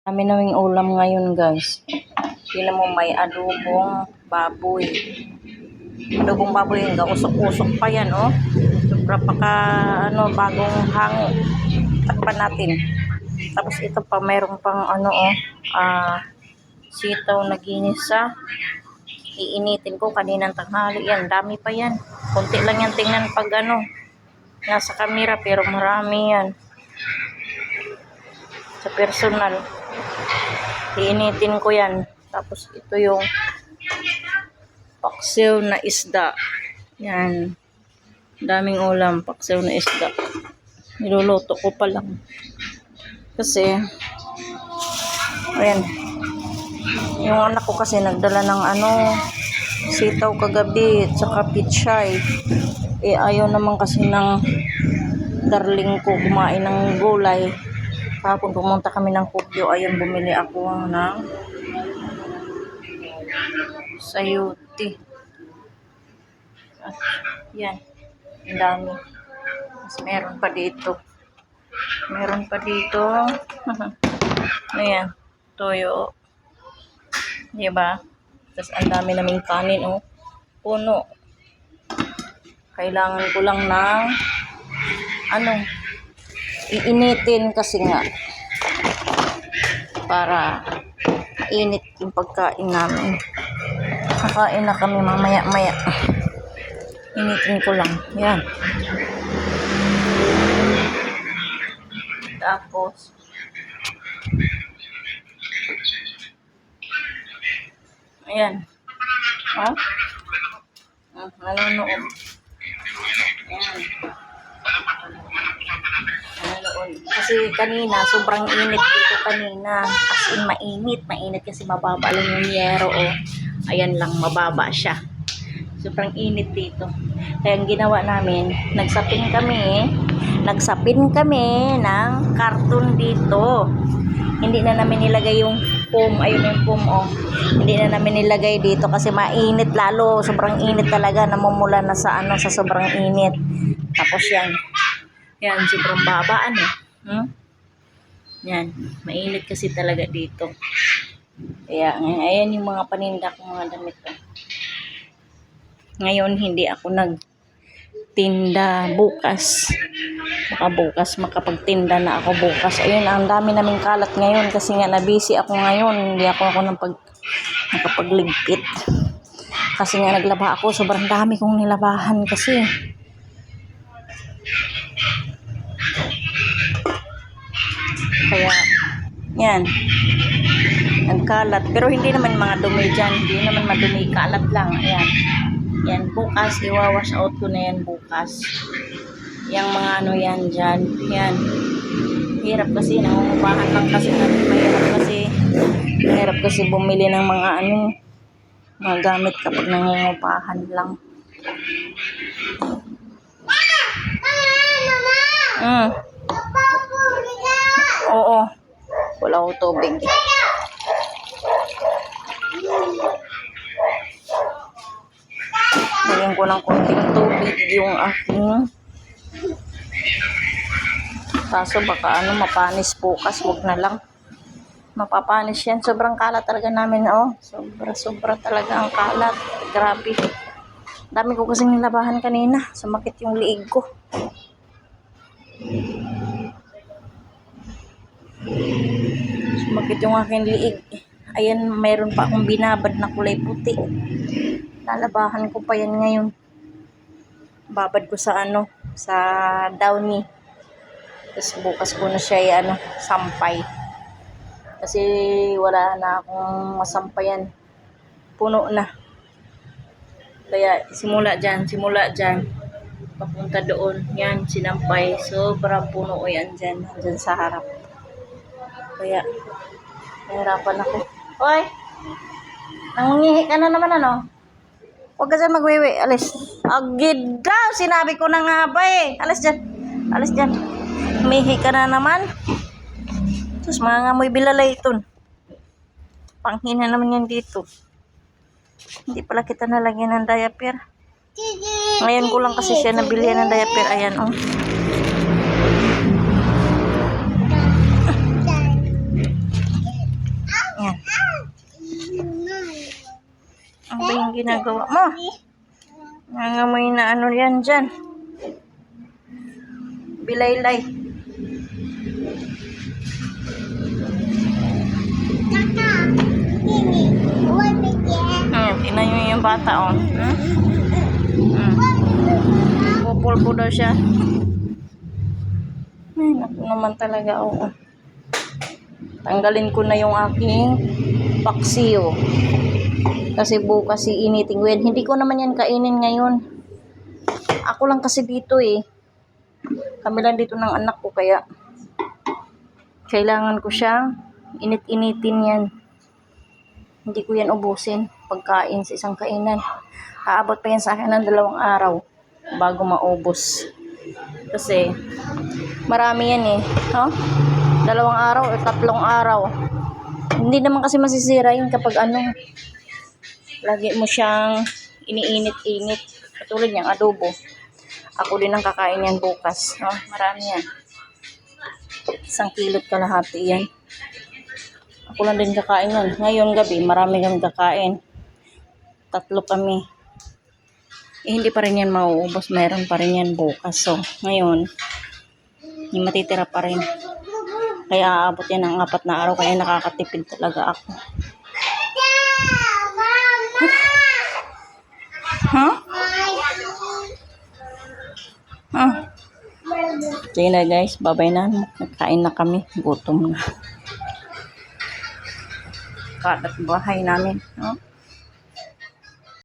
Kami naming ulam ngayon, guys. Tingnan mo, may adobong baboy. Adobong baboy, hanggang usok-usok pa yan, oh. Sobra pa ka, bagong hango. Takpan natin. Tapos ito pa, mayroon pang, sitaw na ginisa. Iinitin ko kaninang tanghali yan. Dami pa yan. Konti lang yan tingnan pag, nasa kamera, pero marami yan. Sa personal. Iinitin ko yan. Tapos ito yung paksiw na isda. Yan. Daming ulam. Paksiw na isda. Niluluto ko pa lang. Kasi, ayan. Yung anak ko kasi nagdala ng sitaw kagabi. Tsaka pichay. Ayaw naman kasi ng darling ko kumain ng gulay. Kahapon pumunta kami ng Kupyo, ayun bumili ako ng sayuti. Yan, ang dami. Mas meron pa dito. Meron pa dito. Ayan, toyo. Diba? Tapos ang dami naming kanin, oh. Puno. Kailangan ko lang ng iinitin kasi nga para mainit yung pagkain namin. Kakain na kami mamaya-maya. Initin ko lang. Yan. Tapos ayan. Ha? Nanonood. Ayan. Kasi kanina, sobrang init dito kanina. As in, mainit kasi mababa lang yung yero, oh. Ayan lang, mababa siya. Sobrang init dito. Kaya ang ginawa namin, nagsapin kami ng karton dito. Hindi na namin nilagay yung foam, ayun yung foam, oh. Hindi na namin nilagay dito kasi mainit lalo. Sobrang init talaga, namumula na sa sa sobrang init. Tapos yan, sobrang baba, Yan, mainit kasi talaga dito. Kaya, ayan yung mga paninda kong mga damit. Ngayon, hindi ako nagtinda bukas. Baka bukas, makapagtinda na ako bukas. Ayun, ang dami naming kalat ngayon kasi nga na-busy ako ngayon. Hindi ako nakapagligpit. Kasi nga naglaba ako, sobrang dami kong nilabahan kasi. Kaya, yan, nagkalat. Pero hindi naman mga dumi dyan. Hindi naman madumi, kalat lang. Ayan. Yan, bukas, iwawash out ko na yan bukas. Yang mga yan dyan. Yan. Hirap kasi, nangungupahan lang kasi natin. Mahirap kasi bumili ng mga mga gamit kapag nangungupahan lang. Oo. Wala ko tubig. Lagyan ko ng konting tubig yung aking. Kaso baka mapanis bukas. Huwag na lang. Mapapanis yan. Sobrang kalat talaga namin, oh. Sobra talaga ang kalat. Grabe. Dami ko kasing nilabahan kanina. Sumakit yung liig ko. Sumakit yung aking liig. Ayan, mayroon pa akong binabad na kulay puti. Lalabahan ko pa yan ngayon. Babad ko sa sa downy. Tapos bukas ko na siya sampay. Kasi wala na akong masampayan. Puno na. Kaya simula dyan. Papunta doon. Yan, sinampay. Sobrang puno yan dyan sa harap. Kaya, nahirapan ako. Hoy! Nangungihi ka na naman, Huwag ka dyan magwiwi. Alis. Agid daw! Sinabi ko na nga ba eh. Alis dyan. Humihi ka na naman. Tapos mangangamoy bilalay ito. Panghina naman yan dito. Hindi pala kita nalagyan ng diaper. Ngayon ko lang kasi siya nabilihan ng diaper. Ayan, oh. Anong ginagawa mo? Nangangamoy na ano yan dyan. Bilaylay. Tingnan nyo yung bata, oh. Pupulpo daw siya. Ay, naku naman talaga, oo. Tanggalin ko na yung aking paksiw. Kasi bukas iinitin ko yan. Hindi ko naman yan kainin ngayon. Ako lang kasi dito eh. Kami lang dito ng anak ko, kaya kailangan ko siyang init-initin yan. Hindi ko yan ubusin pagkain sa isang kainan. Aabot pa yan sa akin ng 2 araw bago maubos. Kasi marami yan eh. 2 araw o 3 araw. Hindi naman kasi masisira yun kapag lagi mo siyang iniinit-init. Katulad niyang adobo. Ako din ang kakain yan bukas. Marami yan. 1 kilot kalahati yan. Ako lang din kakain yan. Ngayon gabi, marami kami kakain. 3 kami. Hindi pa rin yan mauubos. Mayroon pa rin yan bukas. So, ngayon, yung matitira pa rin. Kaya aabot yan ng 4 na araw. Kaya nakakatipid talaga ako. Sige na guys. Babay na. Nagkain na kami. Gutom na. Kalat bahay namin.